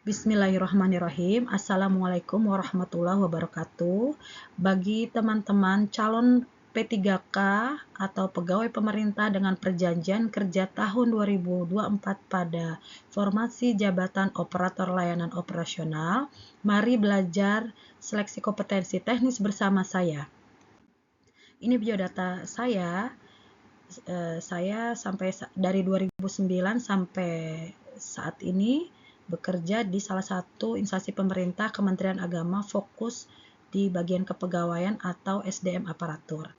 Bismillahirrahmanirrahim. Assalamualaikum warahmatullahi wabarakatuh. Bagi teman-teman calon P3K atau pegawai pemerintah dengan perjanjian kerja tahun 2024 pada formasi jabatan operator layanan operasional, mari belajar seleksi kompetensi teknis bersama saya. Ini biodata saya. Saya sampai dari 2009 sampai saat ini bekerja di salah satu instansi pemerintah Kementerian Agama, fokus di bagian kepegawaian atau SDM aparatur.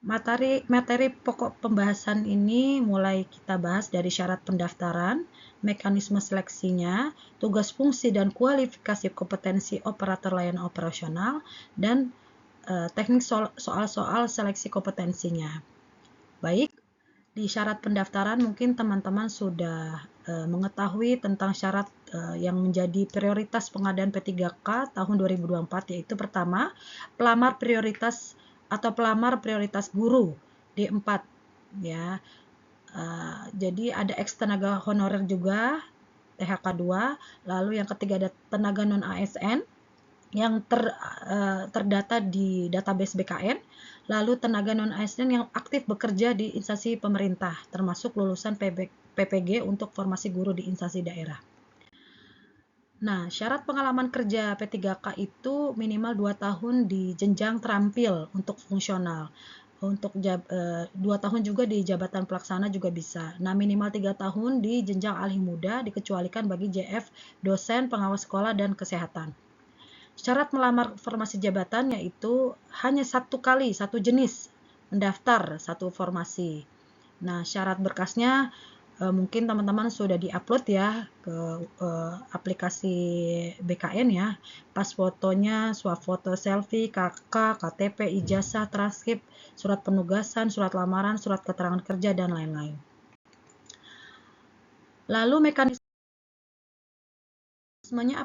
Materi pokok pembahasan ini mulai kita bahas dari syarat pendaftaran, mekanisme seleksinya, tugas fungsi dan kualifikasi kompetensi operator layanan operasional, dan teknik soal-soal seleksi kompetensinya. Baik, di syarat pendaftaran mungkin teman-teman sudah mengetahui tentang syarat yang menjadi prioritas pengadaan P3K tahun 2024, yaitu pertama, pelamar prioritas guru D4 ya. Jadi ada ex-tenaga honorer juga THK 2, lalu yang ketiga ada tenaga non ASN yang terdata di database BKN, lalu tenaga non-ASN yang aktif bekerja di instansi pemerintah, termasuk lulusan PPG untuk formasi guru di instansi daerah. Nah, syarat pengalaman kerja P3K itu minimal 2 tahun di jenjang terampil untuk fungsional. Untuk 2 tahun juga di jabatan pelaksana juga bisa. Nah, minimal 3 tahun di jenjang alih muda, dikecualikan bagi JF, dosen, pengawas sekolah, dan kesehatan. Syarat melamar formasi jabatan yaitu hanya satu jenis mendaftar satu formasi. Nah, syarat berkasnya mungkin teman-teman sudah diupload ya ke aplikasi BKN ya. Pas fotonya, swafoto selfie, KK, KTP, ijazah, transkrip, surat penugasan, surat lamaran, surat keterangan kerja, dan lain-lain. Lalu mekanismenya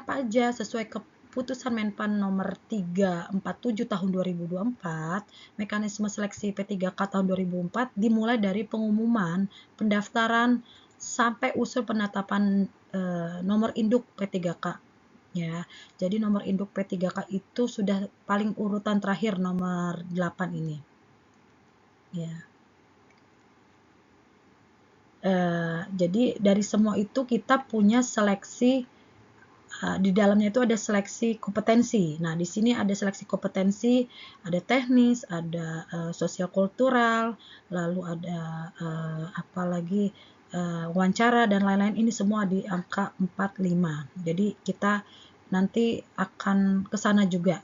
apa aja sesuai Putusan Menpan nomor 347 tahun 2024, mekanisme seleksi P3K tahun 2004 dimulai dari pengumuman pendaftaran sampai usul penetapan nomor induk P3K ya. Jadi nomor induk P3K itu sudah paling urutan terakhir nomor 8 ini. Ya. Jadi dari semua itu kita punya seleksi. Di dalamnya itu ada seleksi kompetensi. Nah, di sini ada seleksi kompetensi, ada teknis, ada sosial kultural, lalu ada apa lagi wawancara dan lain-lain. Ini semua di angka 45. Jadi kita nanti akan ke sana juga.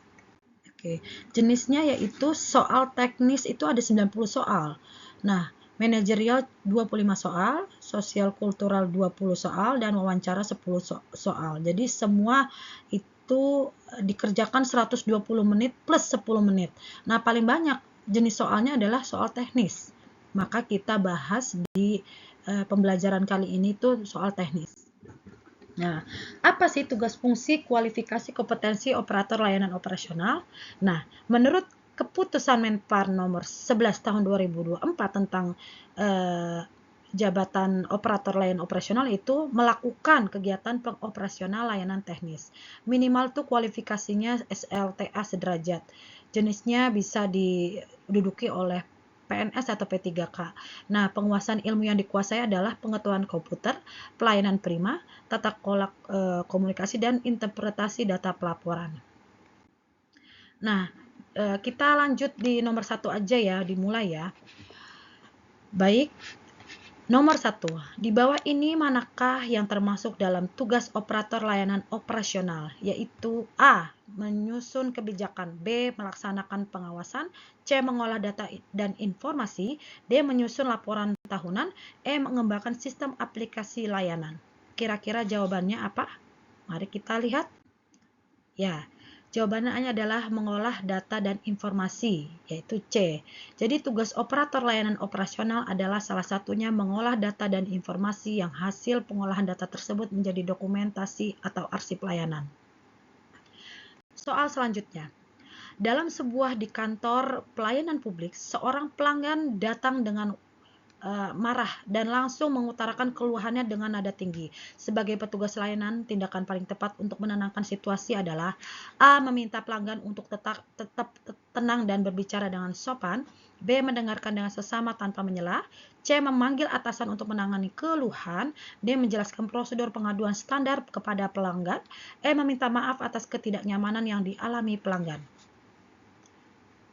Oke. Jenisnya yaitu soal teknis itu ada 90 soal. Nah, manajerial 25 soal, sosial kultural 20 soal, dan wawancara 10 soal. Jadi semua itu dikerjakan 120 menit plus 10 menit. Nah, paling banyak jenis soalnya adalah soal teknis. Maka kita bahas di pembelajaran kali ini tuh soal teknis. Nah, apa sih tugas fungsi kualifikasi kompetensi operator layanan operasional? Nah, menurut Keputusan Menpar nomor 11 tahun 2024 tentang jabatan operator layanan operasional itu melakukan kegiatan pengoperasional layanan teknis. Minimal tuh kualifikasinya SLTA sederajat. Jenisnya bisa diduduki oleh PNS atau P3K. Nah, penguasaan ilmu yang dikuasai adalah pengetahuan komputer, pelayanan prima, tata kelola komunikasi, dan interpretasi data pelaporan. Nah, kita lanjut di nomor 1 aja ya, dimulai ya. Baik, nomor 1, di bawah ini manakah yang termasuk dalam tugas operator layanan operasional, yaitu A. Menyusun kebijakan, B. Melaksanakan pengawasan, C. Mengolah data dan informasi, D. Menyusun laporan tahunan, E. Mengembangkan sistem aplikasi layanan. Kira-kira jawabannya apa? Mari kita lihat. Ya, jawabannya adalah mengolah data dan informasi, yaitu C. Jadi tugas operator layanan operasional adalah salah satunya mengolah data dan informasi yang hasil pengolahan data tersebut menjadi dokumentasi atau arsip layanan. Soal selanjutnya. Dalam sebuah di kantor pelayanan publik, seorang pelanggan datang dengan marah dan langsung mengutarakan keluhannya dengan nada tinggi. Sebagai petugas layanan, tindakan paling tepat untuk menenangkan situasi adalah A. Meminta pelanggan untuk tetap tenang dan berbicara dengan sopan. B. Mendengarkan dengan sesama tanpa menyela. C. Memanggil atasan untuk menangani keluhan. D. Menjelaskan prosedur pengaduan standar kepada pelanggan. E. Meminta maaf atas ketidaknyamanan yang dialami pelanggan.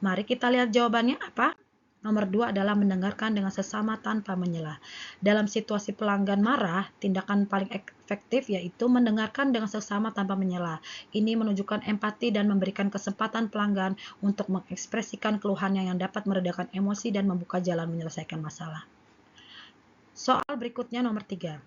Mari kita lihat jawabannya apa. Nomor 2 adalah mendengarkan dengan sesama tanpa menyela. Dalam situasi pelanggan marah, tindakan paling efektif yaitu mendengarkan dengan sesama tanpa menyela. Ini menunjukkan empati dan memberikan kesempatan pelanggan untuk mengekspresikan keluhannya yang dapat meredakan emosi dan membuka jalan menyelesaikan masalah. Soal berikutnya nomor 3.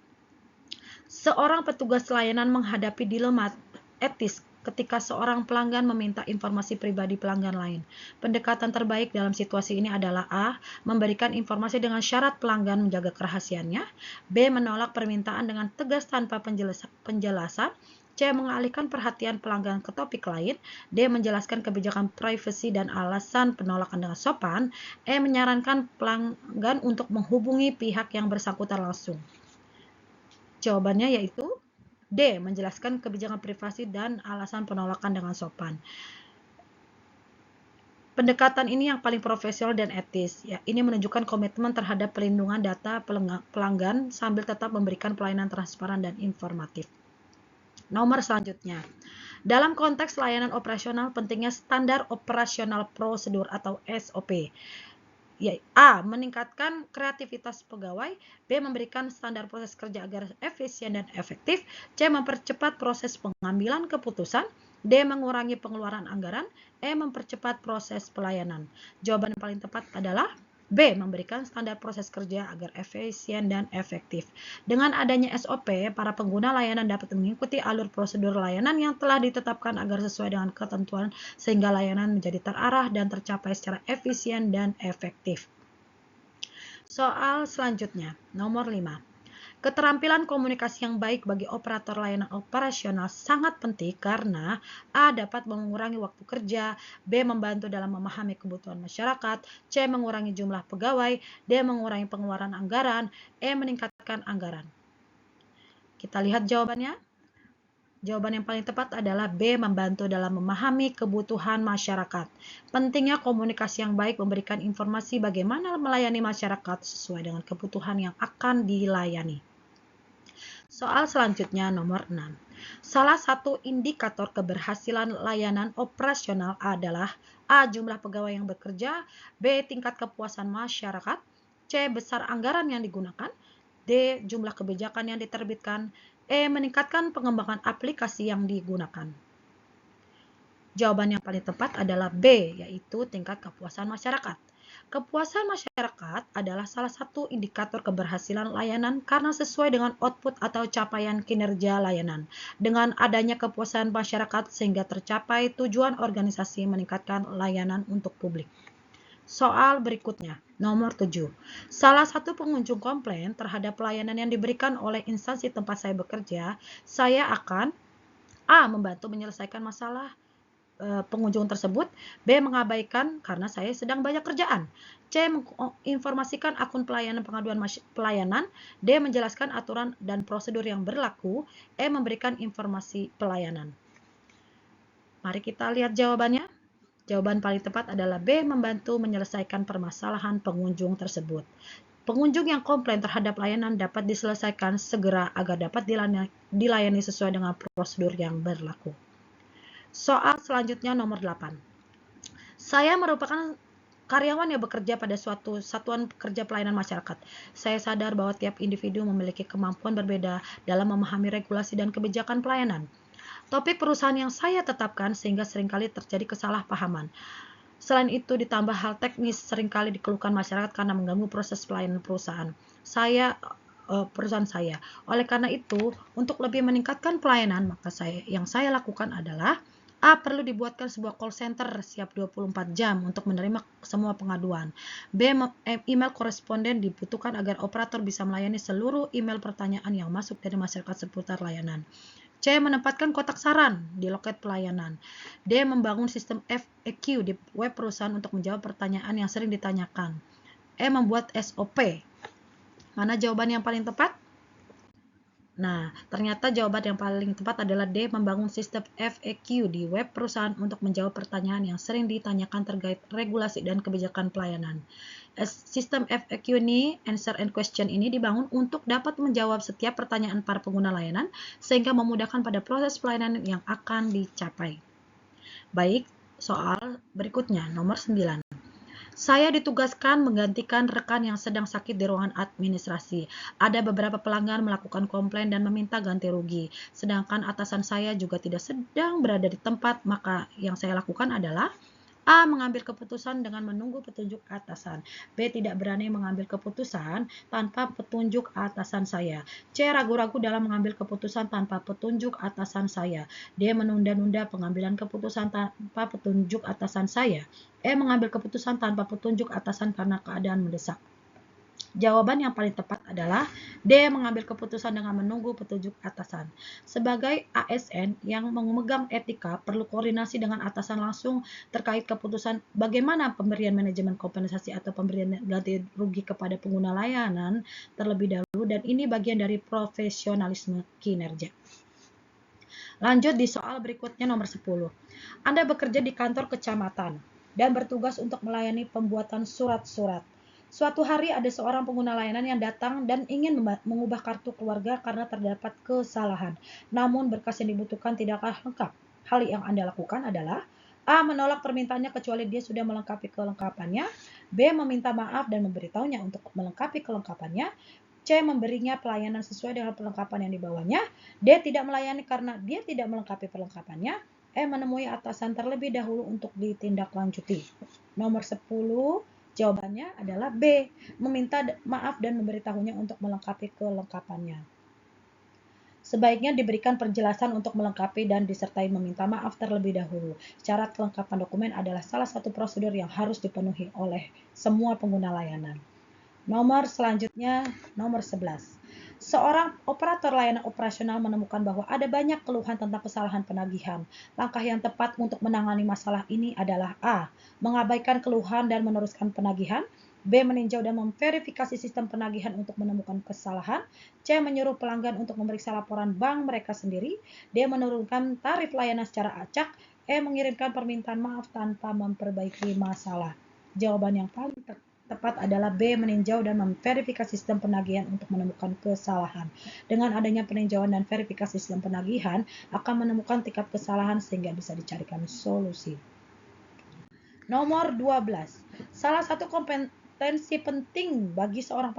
Seorang petugas layanan menghadapi dilema etis ketika seorang pelanggan meminta informasi pribadi pelanggan lain. Pendekatan terbaik dalam situasi ini adalah A. Memberikan informasi dengan syarat pelanggan menjaga kerahasiaannya. B. Menolak permintaan dengan tegas tanpa penjelasan. C. Mengalihkan perhatian pelanggan ke topik lain. D. Menjelaskan kebijakan privasi dan alasan penolakan dengan sopan. E. Menyarankan pelanggan untuk menghubungi pihak yang bersangkutan langsung. Jawabannya yaitu D. Menjelaskan kebijakan privasi dan alasan penolakan dengan sopan. Pendekatan ini yang paling profesional dan etis. Ya, ini menunjukkan komitmen terhadap pelindungan data pelanggan sambil tetap memberikan pelayanan transparan dan informatif. Nomor selanjutnya. Dalam konteks layanan operasional, pentingnya standar operasional prosedur atau SOP. A. Meningkatkan kreativitas pegawai. B. Memberikan standar proses kerja agar efisien dan efektif. C. Mempercepat proses pengambilan keputusan. D. Mengurangi pengeluaran anggaran. E. Mempercepat proses pelayanan. Jawaban yang paling tepat adalah B. Memberikan standar proses kerja agar efisien dan efektif. Dengan adanya SOP, para pengguna layanan dapat mengikuti alur prosedur layanan yang telah ditetapkan agar sesuai dengan ketentuan sehingga layanan menjadi terarah dan tercapai secara efisien dan efektif. Soal selanjutnya, nomor 5. Keterampilan komunikasi yang baik bagi operator layanan operasional sangat penting karena A. Dapat mengurangi waktu kerja, B. Membantu dalam memahami kebutuhan masyarakat, C. Mengurangi jumlah pegawai, D. Mengurangi pengeluaran anggaran, E. Meningkatkan anggaran. Kita lihat jawabannya. Jawaban yang paling tepat adalah B. Membantu dalam memahami kebutuhan masyarakat. Pentingnya komunikasi yang baik memberikan informasi bagaimana melayani masyarakat sesuai dengan kebutuhan yang akan dilayani. Soal selanjutnya nomor 6. Salah satu indikator keberhasilan layanan operasional adalah A. Jumlah pegawai yang bekerja, B. Tingkat kepuasan masyarakat, C. Besar anggaran yang digunakan, D. Jumlah kebijakan yang diterbitkan, E. Meningkatkan pengembangan aplikasi yang digunakan. Jawaban yang paling tepat adalah B, yaitu tingkat kepuasan masyarakat. Kepuasan masyarakat adalah salah satu indikator keberhasilan layanan karena sesuai dengan output atau capaian kinerja layanan. Dengan adanya kepuasan masyarakat sehingga tercapai tujuan organisasi meningkatkan layanan untuk publik. Soal berikutnya, nomor 7. Salah satu pengunjung komplain terhadap pelayanan yang diberikan oleh instansi tempat saya bekerja, saya akan A. Membantu menyelesaikan masalah pengunjung tersebut, B. Mengabaikan karena saya sedang banyak kerjaan, C. Menginformasikan akun pelayanan pengaduan pelayanan, D. Menjelaskan aturan dan prosedur yang berlaku, E. Memberikan informasi pelayanan. Mari kita lihat jawabannya. Jawaban paling tepat adalah B. Membantu menyelesaikan permasalahan pengunjung tersebut. Pengunjung yang komplain terhadap layanan dapat diselesaikan segera agar dapat dilayani sesuai dengan prosedur yang berlaku. Soal selanjutnya nomor 8. Saya merupakan karyawan yang bekerja pada suatu satuan kerja pelayanan masyarakat. Saya sadar bahwa tiap individu memiliki kemampuan berbeda dalam memahami regulasi dan kebijakan pelayanan. Topik perusahaan yang saya tetapkan sehingga seringkali terjadi kesalahpahaman. Selain itu, ditambah hal teknis seringkali dikeluhkan masyarakat karena mengganggu proses pelayanan perusahaan saya. Oleh karena itu, untuk lebih meningkatkan pelayanan, maka yang saya lakukan adalah A. Perlu dibuatkan sebuah call center siap 24 jam untuk menerima semua pengaduan. B. Email koresponden dibutuhkan agar operator bisa melayani seluruh email pertanyaan yang masuk dari masyarakat seputar layanan. C. Menempatkan kotak saran di loket pelayanan. D. Membangun sistem FAQ di web perusahaan untuk menjawab pertanyaan yang sering ditanyakan. E. Membuat SOP Mana jawaban yang paling tepat? Nah, ternyata jawaban yang paling tepat adalah D, membangun sistem FAQ di web perusahaan untuk menjawab pertanyaan yang sering ditanyakan terkait regulasi dan kebijakan pelayanan. Sistem FAQ ini, answer and question ini dibangun untuk dapat menjawab setiap pertanyaan para pengguna layanan sehingga memudahkan pada proses pelayanan yang akan dicapai. Baik, soal berikutnya, nomor 9. Saya ditugaskan menggantikan rekan yang sedang sakit di ruangan administrasi. Ada beberapa pelanggan melakukan komplain dan meminta ganti rugi. Sedangkan atasan saya juga tidak sedang berada di tempat, maka yang saya lakukan adalah A. Mengambil keputusan dengan menunggu petunjuk atasan. B. Tidak berani mengambil keputusan tanpa petunjuk atasan saya. C. Ragu-ragu dalam mengambil keputusan tanpa petunjuk atasan saya. D. Menunda-nunda pengambilan keputusan tanpa petunjuk atasan saya. E. Mengambil keputusan tanpa petunjuk atasan karena keadaan mendesak. Jawaban yang paling tepat adalah D. Mengambil keputusan dengan menunggu petunjuk atasan. Sebagai ASN yang memegang etika, perlu koordinasi dengan atasan langsung terkait keputusan bagaimana pemberian manajemen kompensasi atau pemberian ganti rugi kepada pengguna layanan terlebih dahulu, dan ini bagian dari profesionalisme kinerja. Lanjut di soal berikutnya nomor 10. Anda bekerja di kantor kecamatan dan bertugas untuk melayani pembuatan surat-surat. Suatu hari ada seorang pengguna layanan yang datang dan ingin mengubah kartu keluarga karena terdapat kesalahan. Namun berkas yang dibutuhkan tidaklah lengkap. Hal yang Anda lakukan adalah A. Menolak permintaannya kecuali dia sudah melengkapi kelengkapannya. B. Meminta maaf dan memberitahunya untuk melengkapi kelengkapannya. C. Memberinya pelayanan sesuai dengan perlengkapan yang dibawanya. D. Tidak melayani karena dia tidak melengkapi perlengkapannya. E. Menemui atasan terlebih dahulu untuk ditindaklanjuti. Nomor 10. Jawabannya adalah B. Meminta maaf dan memberitahunya untuk melengkapi kelengkapannya. Sebaiknya diberikan penjelasan untuk melengkapi dan disertai meminta maaf terlebih dahulu. Syarat kelengkapan dokumen adalah salah satu prosedur yang harus dipenuhi oleh semua pengguna layanan. Nomor selanjutnya, nomor 11. Seorang operator layanan operasional menemukan bahwa ada banyak keluhan tentang kesalahan penagihan. Langkah yang tepat untuk menangani masalah ini adalah A. Mengabaikan keluhan dan meneruskan penagihan. B. Meninjau dan memverifikasi sistem penagihan untuk menemukan kesalahan. C. Menyuruh pelanggan untuk memeriksa laporan bank mereka sendiri. D. Menurunkan tarif layanan secara acak. E. Mengirimkan permintaan maaf tanpa memperbaiki masalah. Jawaban yang paling tepat adalah B. Meninjau dan memverifikasi sistem penagihan untuk menemukan kesalahan. Dengan adanya peninjauan dan verifikasi sistem penagihan akan menemukan tingkat kesalahan sehingga bisa dicarikan solusi. Nomor 12. Salah satu kompetensi penting bagi seorang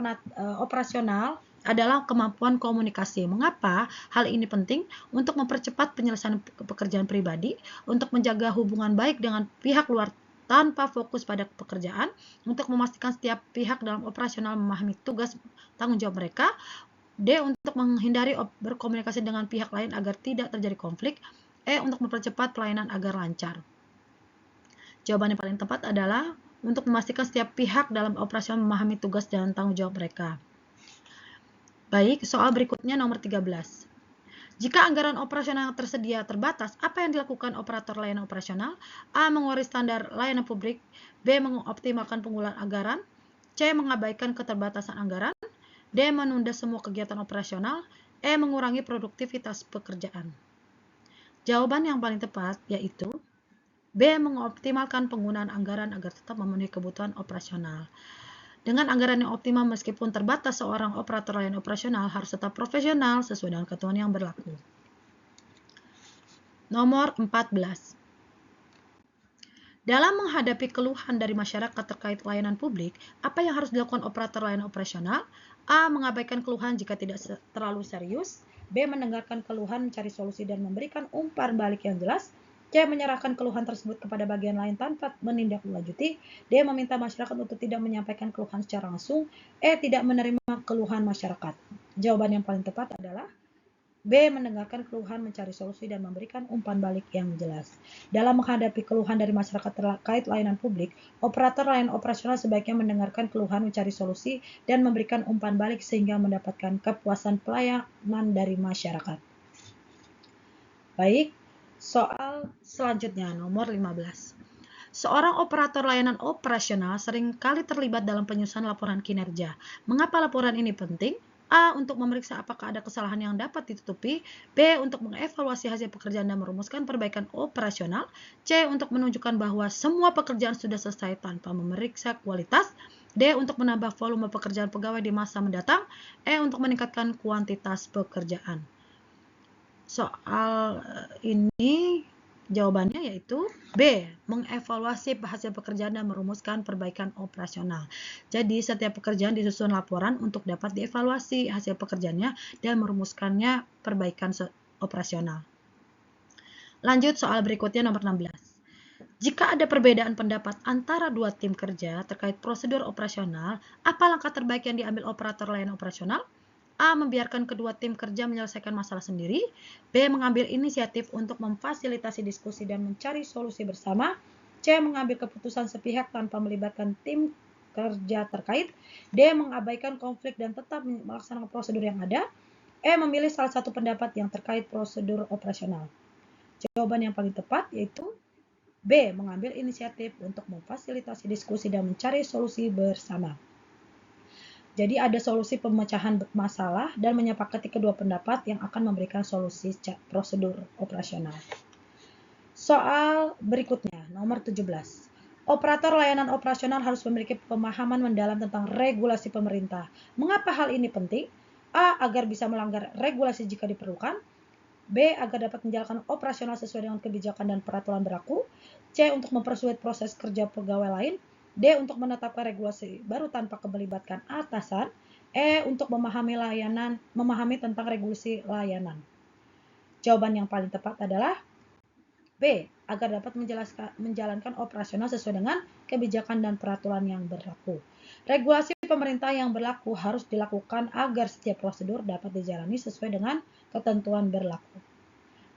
operasional adalah kemampuan komunikasi. Mengapa hal ini penting? Untuk mempercepat penyelesaian pekerjaan pribadi, untuk menjaga hubungan baik dengan pihak luar tanpa fokus pada pekerjaan, untuk memastikan setiap pihak dalam operasional memahami tugas tanggung jawab mereka. D. Untuk menghindari berkomunikasi dengan pihak lain agar tidak terjadi konflik. E. Untuk mempercepat pelayanan agar lancar. Jawaban yang paling tepat adalah untuk memastikan setiap pihak dalam operasional memahami tugas dan tanggung jawab mereka. Baik, soal berikutnya nomor 13. Jika anggaran operasional tersedia terbatas, apa yang dilakukan operator layanan operasional? A. Mengurangi standar layanan publik. B. Mengoptimalkan penggunaan anggaran. C. Mengabaikan keterbatasan anggaran. D. Menunda semua kegiatan operasional. E. Mengurangi produktivitas pekerjaan. Jawaban yang paling tepat yaitu B. Mengoptimalkan penggunaan anggaran agar tetap memenuhi kebutuhan operasional. Dengan anggaran yang optimal meskipun terbatas, seorang operator layanan operasional harus tetap profesional sesuai dengan ketentuan yang berlaku. Nomor 14. Dalam menghadapi keluhan dari masyarakat terkait layanan publik, apa yang harus dilakukan operator layanan operasional? A. Mengabaikan keluhan jika tidak terlalu serius. B. Mendengarkan keluhan, mencari solusi dan memberikan umpan balik yang jelas. C. Menyerahkan keluhan tersebut kepada bagian lain tanpa menindaklanjuti. D. Meminta masyarakat untuk tidak menyampaikan keluhan secara langsung. E. Tidak menerima keluhan masyarakat. Jawaban yang paling tepat adalah B. Mendengarkan keluhan, mencari solusi dan memberikan umpan balik yang jelas. Dalam menghadapi keluhan dari masyarakat terkait layanan publik, operator layanan operasional sebaiknya mendengarkan keluhan, mencari solusi dan memberikan umpan balik sehingga mendapatkan kepuasan pelayanan dari masyarakat. Baik. Soal selanjutnya nomor 15. Seorang operator layanan operasional seringkali terlibat dalam penyusunan laporan kinerja. Mengapa laporan ini penting? A. Untuk memeriksa apakah ada kesalahan yang dapat ditutupi. B. Untuk mengevaluasi hasil pekerjaan dan merumuskan perbaikan operasional. C. Untuk menunjukkan bahwa semua pekerjaan sudah selesai tanpa memeriksa kualitas. D. Untuk menambah volume pekerjaan pegawai di masa mendatang. E. Untuk meningkatkan kuantitas pekerjaan. Soal ini jawabannya yaitu B. Mengevaluasi hasil pekerjaan dan merumuskan perbaikan operasional. Jadi setiap pekerjaan disusun laporan untuk dapat dievaluasi hasil pekerjaannya dan merumuskannya perbaikan operasional. Lanjut soal berikutnya nomor 16. Jika ada perbedaan pendapat antara dua tim kerja terkait prosedur operasional, apa langkah terbaik yang diambil operator layanan operasional? A. Membiarkan kedua tim kerja menyelesaikan masalah sendiri. B. Mengambil inisiatif untuk memfasilitasi diskusi dan mencari solusi bersama. C. Mengambil keputusan sepihak tanpa melibatkan tim kerja terkait. D. Mengabaikan konflik dan tetap melaksanakan prosedur yang ada. E. Memilih salah satu pendapat yang terkait prosedur operasional. Jawaban yang paling tepat yaitu B. Mengambil inisiatif untuk memfasilitasi diskusi dan mencari solusi bersama. Jadi ada solusi pemecahan masalah dan menyepakati kedua pendapat yang akan memberikan solusi prosedur operasional. Soal berikutnya, nomor 17. Operator layanan operasional harus memiliki pemahaman mendalam tentang regulasi pemerintah. Mengapa hal ini penting? A. Agar bisa melanggar regulasi jika diperlukan. B. Agar dapat menjalankan operasional sesuai dengan kebijakan dan peraturan berlaku. C. Untuk mempersulit proses kerja pegawai lain. D. Untuk menetapkan regulasi baru tanpa melibatkan atasan. E. Untuk memahami tentang regulasi layanan. Jawaban yang paling tepat adalah B. Agar dapat menjalankan operasional sesuai dengan kebijakan dan peraturan yang berlaku. Regulasi pemerintah yang berlaku harus dilakukan agar setiap prosedur dapat dijalani sesuai dengan ketentuan berlaku.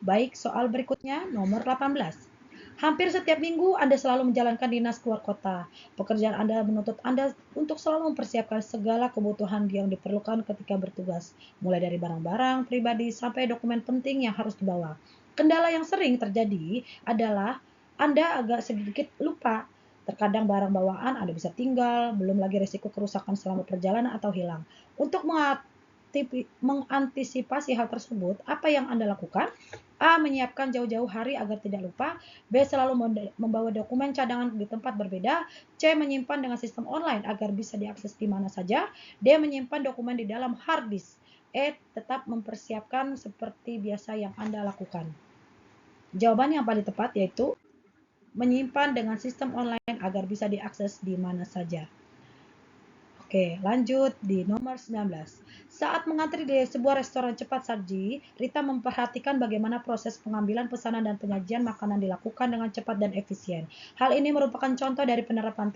Baik, soal berikutnya nomor 18. Hampir setiap minggu Anda selalu menjalankan dinas keluar kota. Pekerjaan Anda menuntut Anda untuk selalu mempersiapkan segala kebutuhan yang diperlukan ketika bertugas, mulai dari barang-barang pribadi sampai dokumen penting yang harus dibawa. Kendala yang sering terjadi adalah Anda agak sedikit lupa. Terkadang barang bawaan Anda bisa tinggal, belum lagi risiko kerusakan selama perjalanan atau hilang. Untuk mengantisipasi hal tersebut, apa yang Anda lakukan? A. Menyiapkan jauh-jauh hari agar tidak lupa. B. Selalu membawa dokumen cadangan di tempat berbeda. C. Menyimpan dengan sistem online agar bisa diakses di mana saja. D. Menyimpan dokumen di dalam hard disk. E. Tetap mempersiapkan seperti biasa yang Anda lakukan. Jawaban yang paling tepat yaitu menyimpan dengan sistem online agar bisa diakses di mana saja. Oke, lanjut di nomor 19. Saat mengantri di sebuah restoran cepat saji, Rita memperhatikan bagaimana proses pengambilan pesanan dan penyajian makanan dilakukan dengan cepat dan efisien. Hal ini merupakan contoh dari penerapan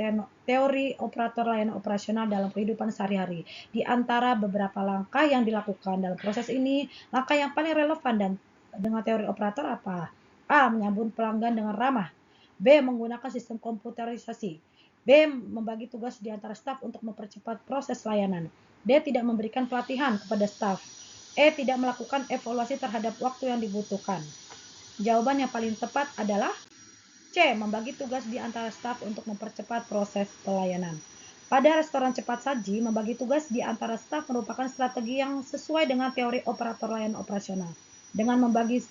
teori operator layanan operasional dalam kehidupan sehari-hari. Di antara beberapa langkah yang dilakukan dalam proses ini, langkah yang paling relevan dan dengan teori operator apa? A. Menyambut pelanggan dengan ramah. B. Menggunakan sistem komputerisasi. B. Membagi tugas di antara staf untuk mempercepat proses layanan. D. Tidak memberikan pelatihan kepada staf. E. Tidak melakukan evaluasi terhadap waktu yang dibutuhkan. Jawaban yang paling tepat adalah C. Membagi tugas di antara staf untuk mempercepat proses pelayanan. Pada restoran cepat saji, membagi tugas di antara staf merupakan strategi yang sesuai dengan teori operator layanan operasional. Dengan membagi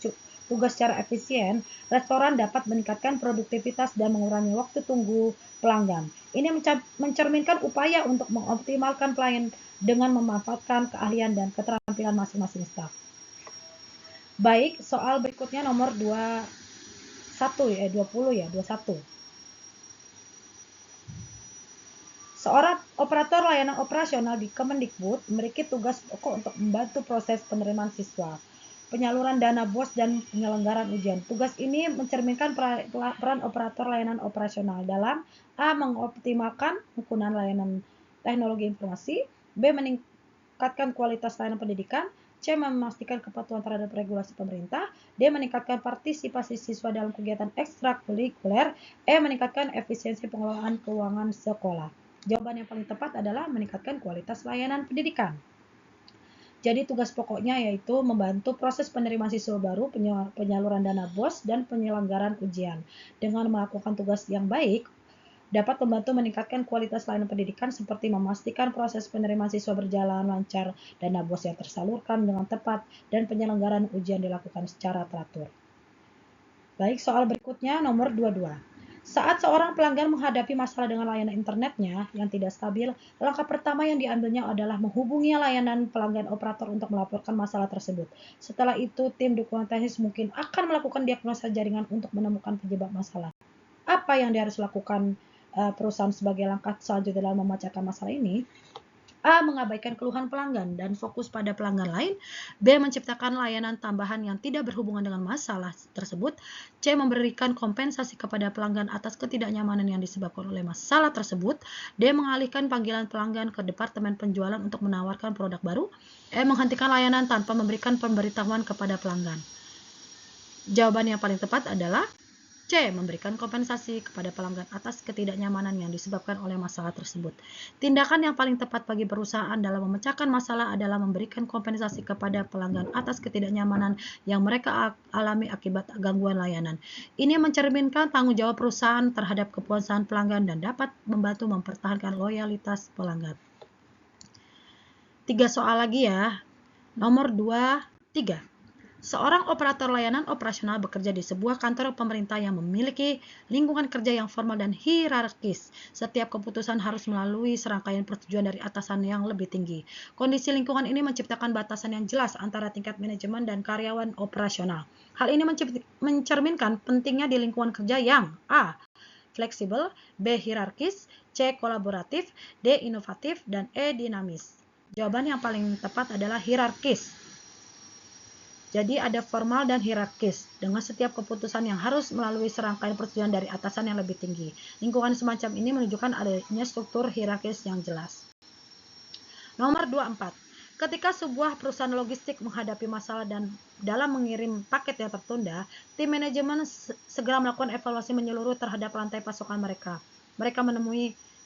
tugas secara efisien, restoran dapat meningkatkan produktivitas dan mengurangi waktu tunggu pelanggan. Ini mencerminkan upaya untuk mengoptimalkan pelayanan dengan memanfaatkan keahlian dan keterampilan masing-masing staf. Baik, soal berikutnya nomor 21. Seorang operator layanan operasional di Kemendikbud memiliki tugas pokok untuk membantu proses penerimaan siswa, penyaluran dana BOS, dan penyelenggaraan ujian. Tugas ini mencerminkan peran operator layanan operasional dalam A. Mengoptimalkan penggunaan layanan teknologi informasi. B. Meningkatkan kualitas layanan pendidikan. C. Memastikan kepatuhan terhadap regulasi pemerintah. D. Meningkatkan partisipasi siswa dalam kegiatan ekstrakurikuler. E. Meningkatkan efisiensi pengelolaan keuangan sekolah. Jawaban yang paling tepat adalah meningkatkan kualitas layanan pendidikan. Jadi tugas pokoknya yaitu membantu proses penerimaan siswa baru, penyaluran dana BOS, dan penyelenggaraan ujian. Dengan melakukan tugas yang baik, dapat membantu meningkatkan kualitas layanan pendidikan seperti memastikan proses penerimaan siswa berjalan lancar, dana BOS yang tersalurkan dengan tepat, dan penyelenggaraan ujian dilakukan secara teratur. Baik, soal berikutnya nomor 22. Saat seorang pelanggan menghadapi masalah dengan layanan internetnya yang tidak stabil, langkah pertama yang diambilnya adalah menghubungi layanan pelanggan operator untuk melaporkan masalah tersebut. Setelah itu, tim dukungan teknis mungkin akan melakukan diagnosa jaringan untuk menemukan penyebab masalah. Apa yang dia harus lakukan perusahaan sebagai langkah selanjutnya dalam memecahkan masalah ini? A. Mengabaikan keluhan pelanggan dan fokus pada pelanggan lain. B. Menciptakan layanan tambahan yang tidak berhubungan dengan masalah tersebut. C. Memberikan kompensasi kepada pelanggan atas ketidaknyamanan yang disebabkan oleh masalah tersebut. D. Mengalihkan panggilan pelanggan ke departemen penjualan untuk menawarkan produk baru. E. Menghentikan layanan tanpa memberikan pemberitahuan kepada pelanggan. Jawaban yang paling tepat adalah C. Memberikan kompensasi kepada pelanggan atas ketidaknyamanan yang disebabkan oleh masalah tersebut. Tindakan yang paling tepat bagi perusahaan dalam memecahkan masalah adalah memberikan kompensasi kepada pelanggan atas ketidaknyamanan yang mereka alami akibat gangguan layanan. Ini mencerminkan tanggung jawab perusahaan terhadap kepuasan pelanggan dan dapat membantu mempertahankan loyalitas pelanggan. 3 soal lagi ya. Nomor 23. Seorang operator layanan operasional bekerja di sebuah kantor pemerintah yang memiliki lingkungan kerja yang formal dan hierarkis. Setiap keputusan harus melalui serangkaian persetujuan dari atasan yang lebih tinggi. Kondisi lingkungan ini menciptakan batasan yang jelas antara tingkat manajemen dan karyawan operasional. Hal ini mencerminkan pentingnya di lingkungan kerja yang A. Fleksibel, B. Hierarkis, C. Kolaboratif, D. Inovatif, dan E. Dinamis. Jawaban yang paling tepat adalah hierarkis. Jadi ada formal dan hierarkis, dengan setiap keputusan yang harus melalui serangkaian persetujuan dari atasan yang lebih tinggi. Lingkungan semacam ini menunjukkan adanya struktur hierarkis yang jelas. Nomor 24. Ketika sebuah perusahaan logistik menghadapi masalah dan dalam mengirim paket yang tertunda, tim manajemen segera melakukan evaluasi menyeluruh terhadap rantai pasokan mereka. Mereka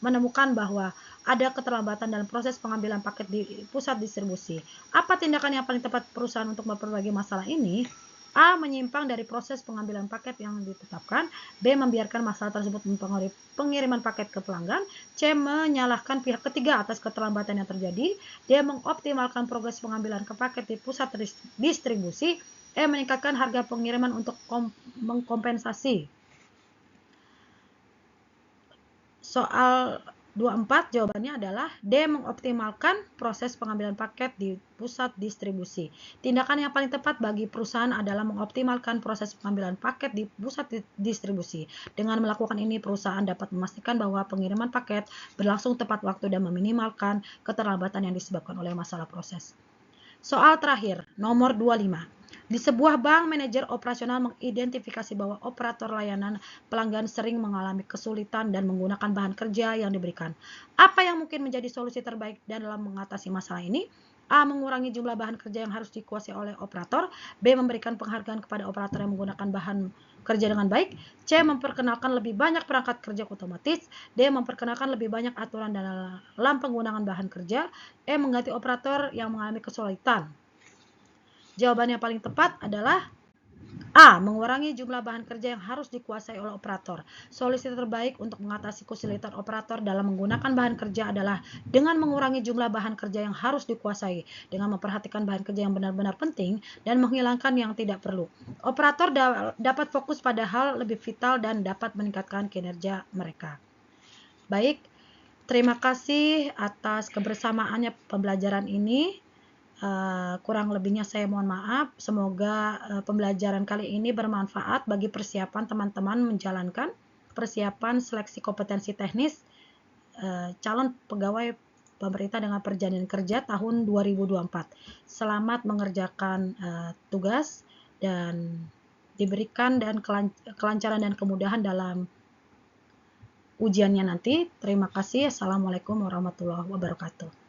menemukan bahwa ada keterlambatan dalam proses pengambilan paket di pusat distribusi. Apa tindakan yang paling tepat perusahaan untuk memperbaiki masalah ini? A. Menyimpang dari proses pengambilan paket yang ditetapkan. B. Membiarkan masalah tersebut mempengaruhi pengiriman paket ke pelanggan. C. Menyalahkan pihak ketiga atas keterlambatan yang terjadi. D. Mengoptimalkan progres pengambilan ke paket di pusat distribusi. E. Meningkatkan harga pengiriman untuk mengkompensasi. Soal 24 jawabannya adalah D. Mengoptimalkan proses pengambilan paket di pusat distribusi. Tindakan yang paling tepat bagi perusahaan adalah mengoptimalkan proses pengambilan paket di pusat distribusi. Dengan melakukan ini, perusahaan dapat memastikan bahwa pengiriman paket berlangsung tepat waktu dan meminimalkan keterlambatan yang disebabkan oleh masalah proses. Soal terakhir, nomor 25. Di sebuah bank, manajer operasional mengidentifikasi bahwa operator layanan pelanggan sering mengalami kesulitan dan menggunakan bahan kerja yang diberikan. Apa yang mungkin menjadi solusi terbaik dalam mengatasi masalah ini? A. Mengurangi jumlah bahan kerja yang harus dikuasai oleh operator. B. Memberikan penghargaan kepada operator yang menggunakan bahan kerja dengan baik. C. Memperkenalkan lebih banyak perangkat kerja otomatis. D. Memperkenalkan lebih banyak aturan dalam penggunaan bahan kerja. E. Mengganti operator yang mengalami kesulitan. Jawaban yang paling tepat adalah A. Mengurangi jumlah bahan kerja yang harus dikuasai oleh operator. Solusi terbaik untuk mengatasi kesulitan operator dalam menggunakan bahan kerja adalah dengan mengurangi jumlah bahan kerja yang harus dikuasai, dengan memperhatikan bahan kerja yang benar-benar penting dan menghilangkan yang tidak perlu. Operator dapat fokus pada hal lebih vital dan dapat meningkatkan kinerja mereka. Baik, terima kasih atas kebersamaannya pembelajaran ini. Kurang lebihnya saya mohon maaf. Semoga pembelajaran kali ini bermanfaat bagi persiapan teman-teman menjalankan persiapan seleksi kompetensi teknis calon pegawai pemerintah dengan perjanjian kerja tahun 2024. Selamat mengerjakan tugas dan diberikan dan kelancaran dan kemudahan dalam ujiannya nanti. Terima kasih. Assalamualaikum warahmatullahi wabarakatuh.